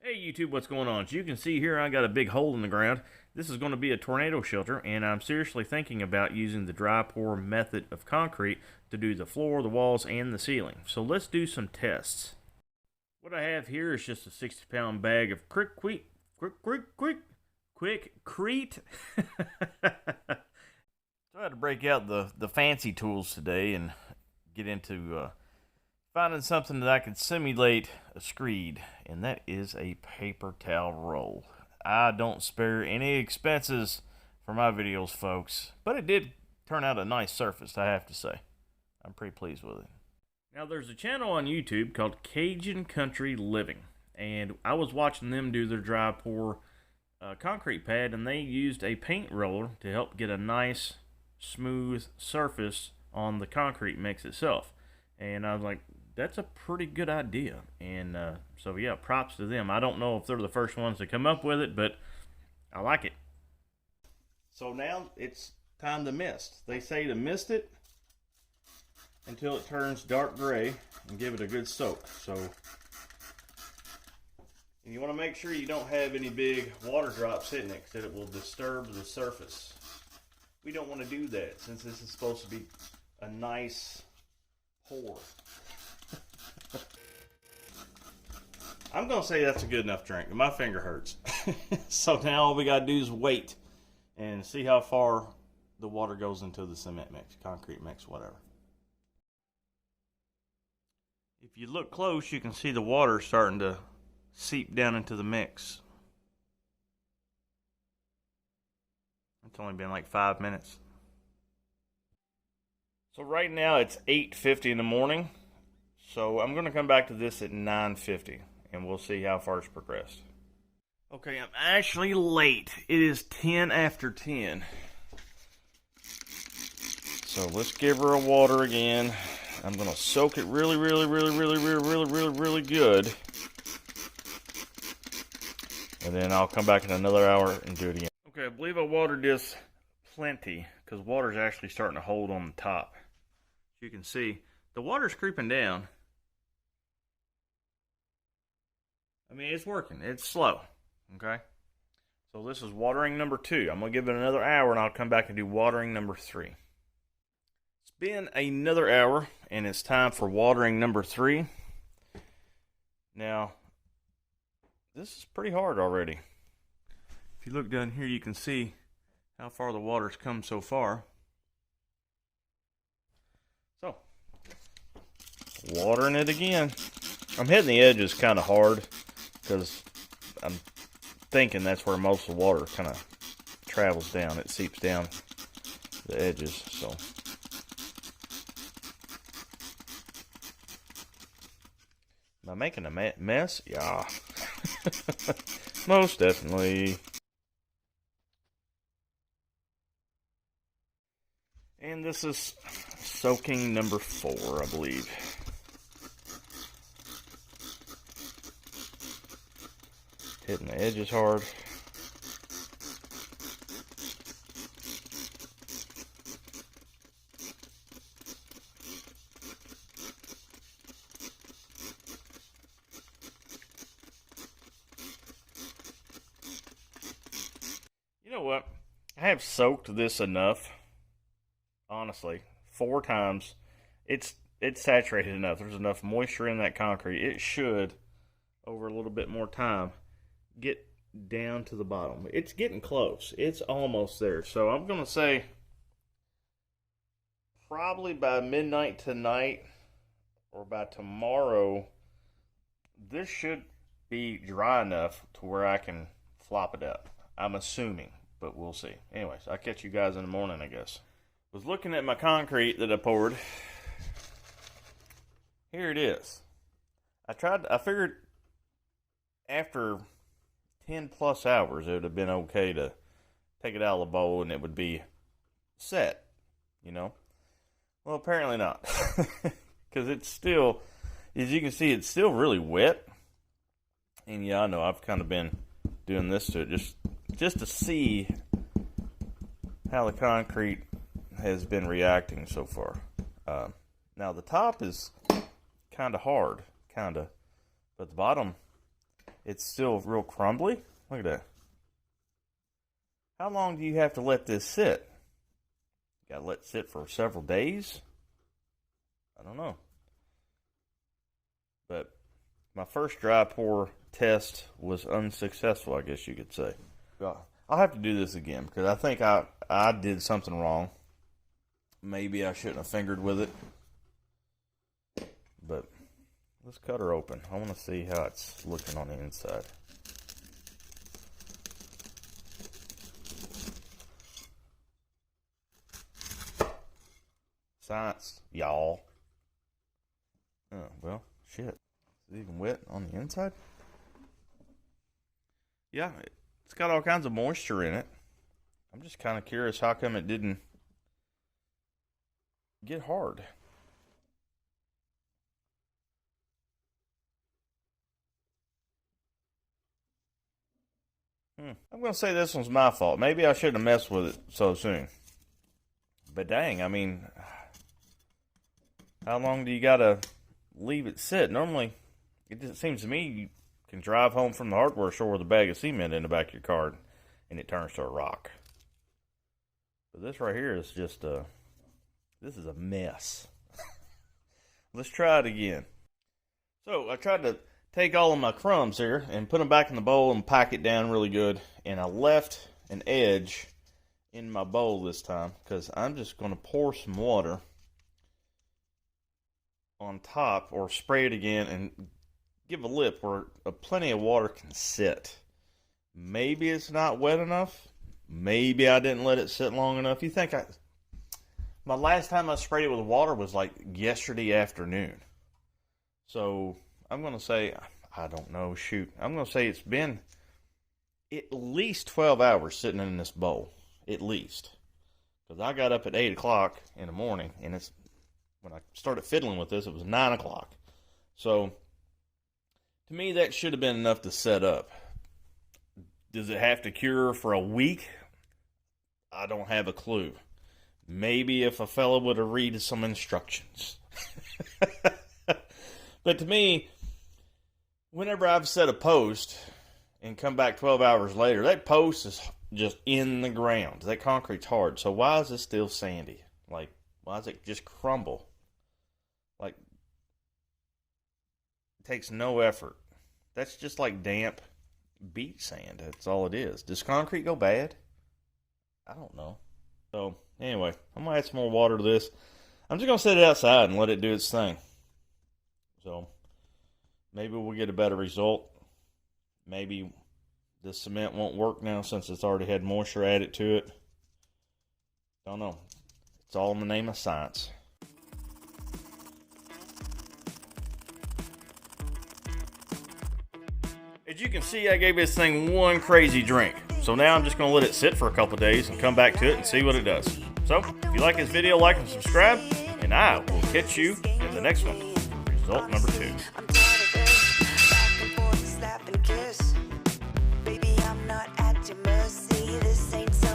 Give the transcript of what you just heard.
Hey YouTube, what's going on? As you can see here, I got a big hole in the ground. This is going to be a tornado shelter, and I'm seriously thinking about using the dry pour method of concrete to do the floor, the walls, and the ceiling. So let's do some tests. What I have here is just a 60-pound bag of quickcrete. So I had to break out the fancy tools today and get into finding something that I could simulate a screed, and that is a paper towel roll. I don't spare any expenses for my videos, folks, but it did turn out a nice surface, I have to say. I'm pretty pleased with it. Now, there's a channel on YouTube called CajunCountryLivin, and I was watching them do their dry pour concrete pad, and they used a paint roller to help get a nice, smooth surface on the concrete mix itself. And I was like, that's a pretty good idea. And so yeah, props to them. I don't know if they're the first ones to come up with it, but I like it. So now it's time to mist. They say to mist it until it turns dark gray and give it a good soak. So, and you want to make sure you don't have any big water drops hitting it, because it will disturb the surface. We don't want to do that, since this is supposed to be a nice pour. I'm going to say that's a good enough drink. My finger hurts. So now all we got to do is wait and see how far the water goes into the cement mix, concrete mix, whatever. If you look close, you can see the water starting to seep down into the mix. It's only been like 5 minutes. So right now it's 8:50 in the morning. So I'm going to come back to this at 9:50, and we'll see how far it's progressed. Okay, I'm actually late. It is 10 after 10. So let's give her a water again. I'm going to soak it really good. And then I'll come back in another hour and do it again. Okay, I believe I watered this plenty, because water's actually starting to hold on the top. As you can see, the water's creeping down. I mean, it's working. It's slow, okay? So this is watering number 2. I'm going to give it another hour, and I'll come back and do watering number 3. It's been another hour, and it's time for watering number 3. Now, this is pretty hard already. If you look down here, you can see how far the water's come so far. So, watering it again. I'm hitting the edges kind of hard, because I'm thinking that's where most of the water kind of travels down. It seeps down the edges, so. Am I making a mess? Yeah. Most definitely. And this is soaking number 4, I believe. Hitting the edges hard. You know what? I have soaked this enough. Honestly, 4 times. It's saturated enough. There's enough moisture in that concrete. It should, over a little bit more time, get down to the bottom. It's getting close. It's almost there. So I'm going to say probably by midnight tonight or by tomorrow, this should be dry enough to where I can flop it up. I'm assuming, but we'll see. Anyways, I'll catch you guys in the morning, I guess. Was looking at my concrete that I poured. Here it is. I figured after 10 plus hours it would have been okay to take it out of the bowl and it would be set, you know. Well, apparently not. Because it's still, as you can see, it's still really wet. And yeah, I know I've kind of been doing this to it just to see how the concrete has been reacting so far. Now the top is kind of hard, but the bottom it's still real crumbly. Look at that. How long do you have to let this sit? You gotta let it sit for several days? I don't know. But my first dry pour test was unsuccessful, I guess you could say. I'll have to do this again because I think I did something wrong. Maybe I shouldn't have fingered with it. But let's cut her open. I want to see how it's looking on the inside. Science, y'all. Oh, well, shit. Is it even wet on the inside? Yeah, it's got all kinds of moisture in it. I'm just kind of curious how come it didn't get hard. I'm going to say this one's my fault. Maybe I shouldn't have messed with it so soon. But dang, I mean, how long do you got to leave it sit? Normally, it just seems to me you can drive home from the hardware store with a bag of cement in the back of your car and it turns to a rock. But this right here is just this is a mess. Let's try it again. So I tried to take all of my crumbs here and put them back in the bowl and pack it down really good. And I left an edge in my bowl this time because I'm just going to pour some water on top or spray it again and give a lip where plenty of water can sit. Maybe it's not wet enough. Maybe I didn't let it sit long enough. You think my last time I sprayed it with water was like yesterday afternoon. So I'm going to say, I don't know, shoot. I'm going to say it's been at least 12 hours sitting in this bowl. At least. Because I got up at 8 o'clock in the morning, and when I started fiddling with this, it was 9 o'clock. So, to me, that should have been enough to set up. Does it have to cure for a week? I don't have a clue. Maybe if a fella would have read some instructions. But to me, whenever I've set a post and come back 12 hours later, that post is just in the ground. That concrete's hard. So why is it still sandy? Like, why does it just crumble? Like, it takes no effort. That's just like damp beach sand. That's all it is. Does concrete go bad? I don't know. So, anyway, I'm going to add some more water to this. I'm just going to set it outside and let it do its thing. So, maybe we'll get a better result. Maybe the cement won't work now since it's already had moisture added to it. Don't know. It's all in the name of science. As you can see, I gave this thing one crazy drink. So now I'm just going to let it sit for a couple days and come back to it and see what it does. So, if you like this video, like and subscribe, and I will catch you in the next one. Result number 2.